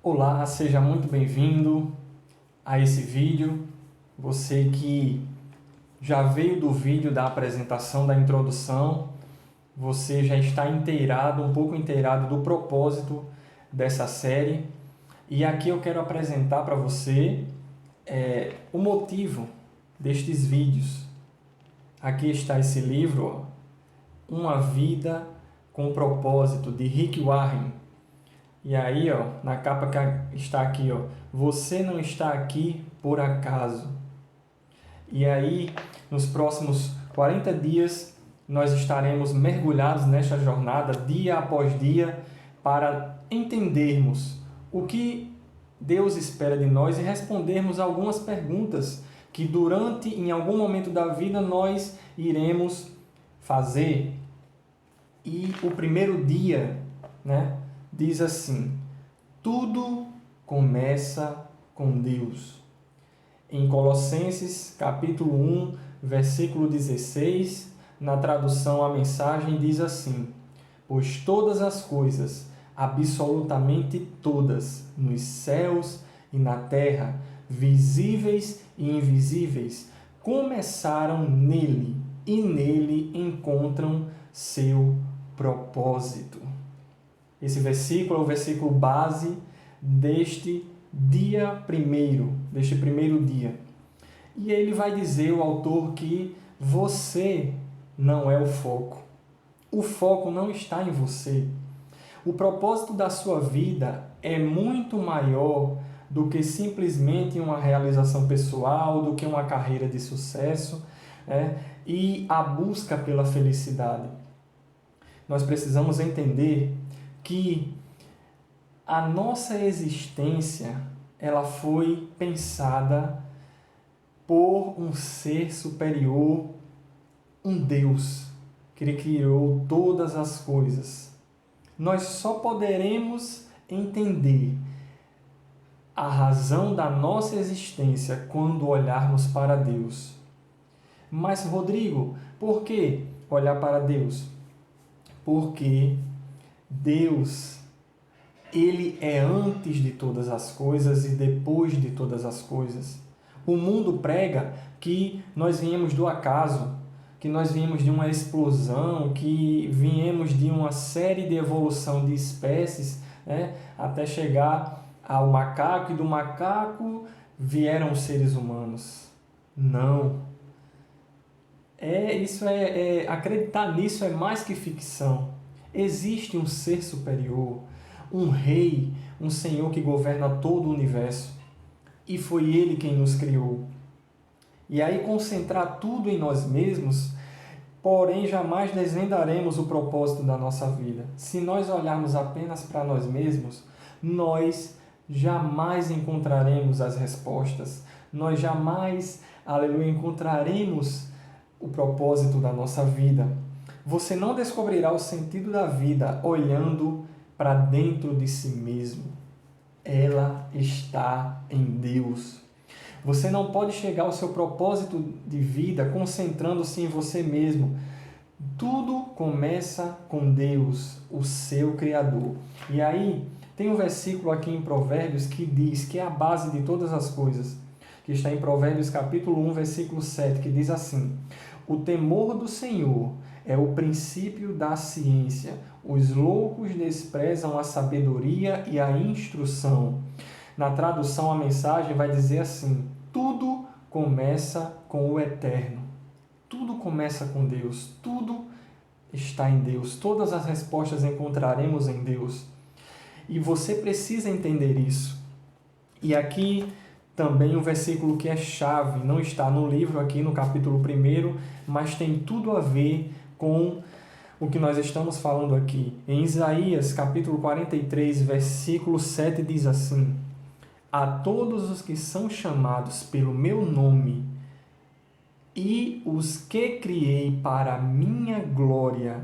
Olá, seja muito bem-vindo a esse vídeo. Você que já veio do vídeo da apresentação, da introdução, você já está inteirado, um pouco inteirado do propósito dessa série. E aqui eu quero apresentar para você o motivo destes vídeos. Aqui está esse livro, Uma Vida com Propósito, de Rick Warren. E aí, na capa que está aqui, você não está aqui por acaso. E aí, nos próximos 40 dias, nós estaremos mergulhados nesta jornada, dia após dia, para entendermos o que Deus espera de nós e respondermos algumas perguntas que em algum momento da vida, nós iremos fazer. E o primeiro dia, diz assim: tudo começa com Deus. Em Colossenses, capítulo 1, versículo 16, na tradução A Mensagem, diz assim: pois todas as coisas, absolutamente todas, nos céus e na terra, visíveis e invisíveis, começaram nele e nele encontram seu propósito. Esse versículo é o versículo base deste primeiro dia. E ele vai dizer, o autor, que você não é o foco. O foco não está em você. O propósito da sua vida é muito maior do que simplesmente uma realização pessoal, do que uma carreira de sucesso, e a busca pela felicidade. Nós precisamos entender que a nossa existência, ela foi pensada por um ser superior, um Deus, que Ele criou todas as coisas. Nós só poderemos entender a razão da nossa existência quando olharmos para Deus. Mas, Rodrigo, por que olhar para Deus? Porque Deus, Ele é antes de todas as coisas e depois de todas as coisas. O mundo prega que nós viemos do acaso, que nós viemos de uma explosão, que viemos de uma série de evolução de espécies, até chegar ao macaco, e do macaco vieram os seres humanos. Não. Acreditar nisso é mais que ficção. Existe um ser superior, um rei, um Senhor que governa todo o universo. E foi Ele quem nos criou. E aí concentrar tudo em nós mesmos, porém jamais desvendaremos o propósito da nossa vida. Se nós olharmos apenas para nós mesmos, nós jamais encontraremos as respostas. Nós jamais, encontraremos o propósito da nossa vida. Você não descobrirá o sentido da vida olhando para dentro de si mesmo. Ela está em Deus. Você não pode chegar ao seu propósito de vida concentrando-se em você mesmo. Tudo começa com Deus, o seu Criador. E aí, tem um versículo aqui em Provérbios que diz que é a base de todas as coisas, que está em Provérbios capítulo 1, versículo 7, que diz assim: o temor do Senhor é o princípio da ciência. Os loucos desprezam a sabedoria e a instrução. Na tradução, a mensagem vai dizer assim: tudo começa com o Eterno. Tudo começa com Deus. Tudo está em Deus. Todas as respostas encontraremos em Deus. E você precisa entender isso. E aqui também um versículo que é chave, não está no livro aqui no capítulo 1, mas tem tudo a ver com o que nós estamos falando aqui. Em Isaías, capítulo 43, versículo 7, diz assim: a todos os que são chamados pelo meu nome e os que criei para a minha glória,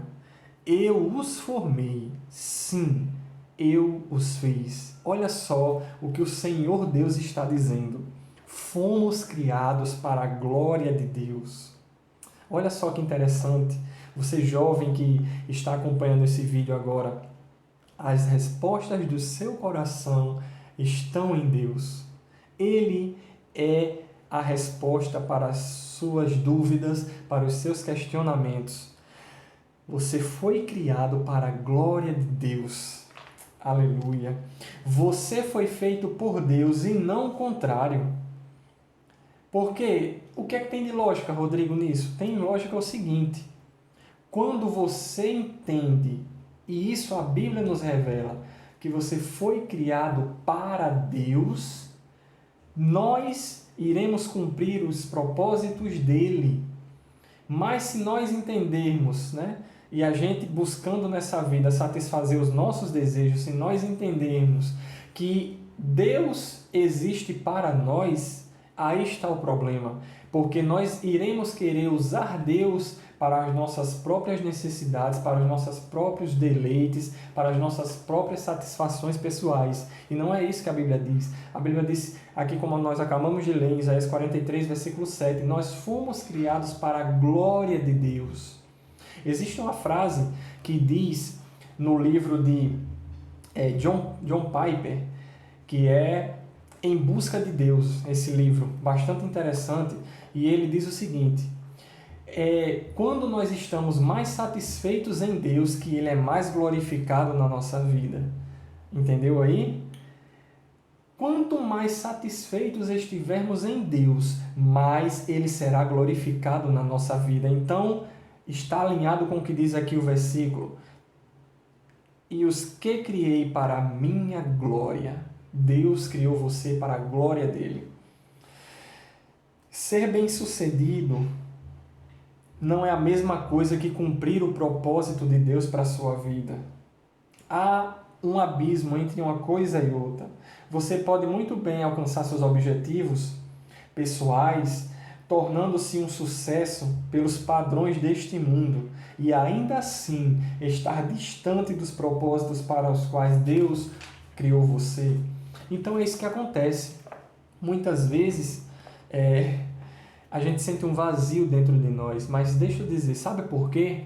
eu os formei, sim, eu os fiz. Olha só o que o Senhor Deus está dizendo. Fomos criados para a glória de Deus. Olha só que interessante. Você jovem que está acompanhando esse vídeo agora, as respostas do seu coração estão em Deus. Ele é a resposta para as suas dúvidas, para os seus questionamentos. Você foi criado para a glória de Deus. Aleluia. Você foi feito por Deus e não o contrário. Porque o que é que tem de lógica, Rodrigo, nisso? Tem lógica o seguinte: quando você entende, e isso a Bíblia nos revela, que você foi criado para Deus, nós iremos cumprir os propósitos dele. Mas se nós entendermos, e a gente buscando nessa vida satisfazer os nossos desejos, se nós entendermos que Deus existe para nós, aí está o problema. Porque nós iremos querer usar Deus para as nossas próprias necessidades, para os nossos próprios deleites, para as nossas próprias satisfações pessoais. E não é isso que a Bíblia diz. A Bíblia diz, aqui como nós acabamos de ler, em Isaías 43, versículo 7, nós fomos criados para a glória de Deus. Existe uma frase que diz no livro de John Piper, que é Em Busca de Deus, esse livro, bastante interessante, e ele diz o seguinte: quando nós estamos mais satisfeitos em Deus, que Ele é mais glorificado na nossa vida. Entendeu aí? Quanto mais satisfeitos estivermos em Deus, mais Ele será glorificado na nossa vida. Então, está alinhado com o que diz aqui o versículo. E os que criei para a minha glória. Deus criou você para a glória dele. Ser bem-sucedido não é a mesma coisa que cumprir o propósito de Deus para a sua vida. Há um abismo entre uma coisa e outra. Você pode muito bem alcançar seus objetivos pessoais, tornando-se um sucesso pelos padrões deste mundo, e ainda assim estar distante dos propósitos para os quais Deus criou você. Então é isso que acontece. Muitas vezes a gente sente um vazio dentro de nós, mas deixa eu dizer, sabe por quê?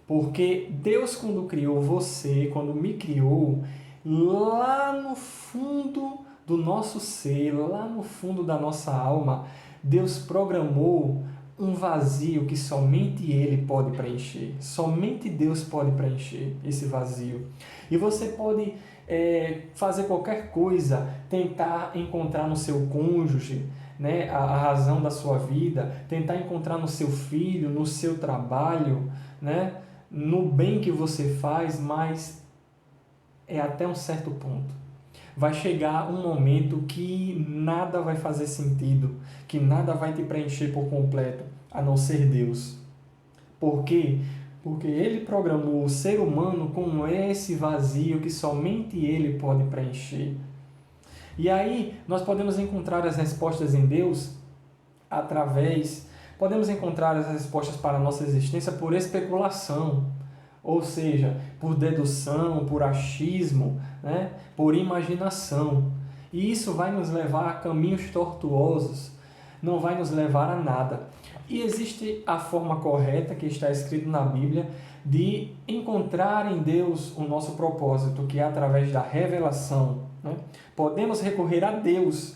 Porque Deus, quando criou você, quando me criou, lá no fundo do nosso ser, lá no fundo da nossa alma, Deus programou um vazio que somente Ele pode preencher. Somente Deus pode preencher esse vazio. E você pode fazer qualquer coisa, tentar encontrar no seu cônjuge, a razão da sua vida, tentar encontrar no seu filho, no seu trabalho, no bem que você faz, mas é até um certo ponto. Vai chegar um momento que nada vai fazer sentido, que nada vai te preencher por completo, a não ser Deus. Por quê? Porque Ele programou o ser humano com esse vazio que somente Ele pode preencher. E aí nós podemos encontrar as respostas em Deus podemos encontrar as respostas para a nossa existência por especulação, ou seja, por dedução, por achismo, por imaginação. E isso vai nos levar a caminhos tortuosos, não vai nos levar a nada. E existe a forma correta, que está escrito na Bíblia, de encontrar em Deus o nosso propósito, que é através da revelação. Podemos recorrer a Deus,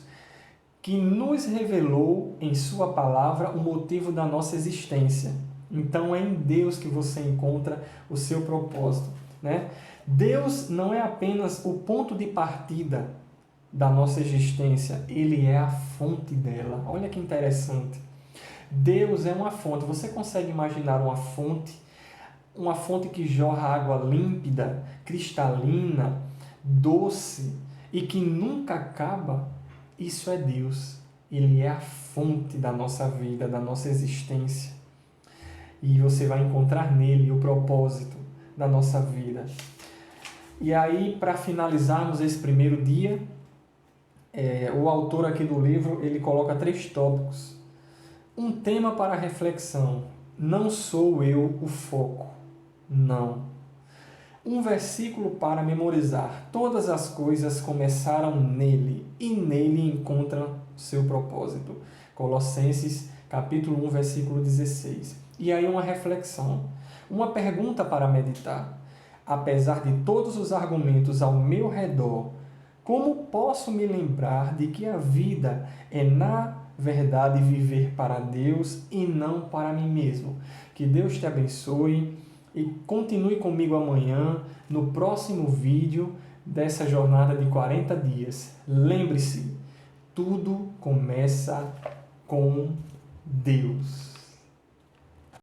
que nos revelou em Sua palavra o motivo da nossa existência. Então é em Deus que você encontra o seu propósito. Deus não é apenas o ponto de partida da nossa existência, Ele é a fonte dela. Olha que interessante. Deus é uma fonte. Você consegue imaginar uma fonte? Uma fonte que jorra água límpida, cristalina, doce e que nunca acaba? Isso é Deus. Ele é a fonte da nossa vida, da nossa existência. E você vai encontrar nele o propósito da nossa vida. E aí, para finalizarmos esse primeiro dia, o autor aqui do livro, ele coloca 3 tópicos. Um tema para reflexão: não sou eu o foco. Não. Um versículo para memorizar: todas as coisas começaram nele, e nele encontram seu propósito. Colossenses, capítulo 1, versículo 16. E aí uma reflexão, uma pergunta para meditar: apesar de todos os argumentos ao meu redor, Como posso me lembrar de que a vida é, na verdade, viver para Deus e não para mim mesmo? Que Deus te abençoe e continue comigo amanhã no próximo vídeo dessa jornada de 40 dias. Lembre-se, tudo começa com Deus.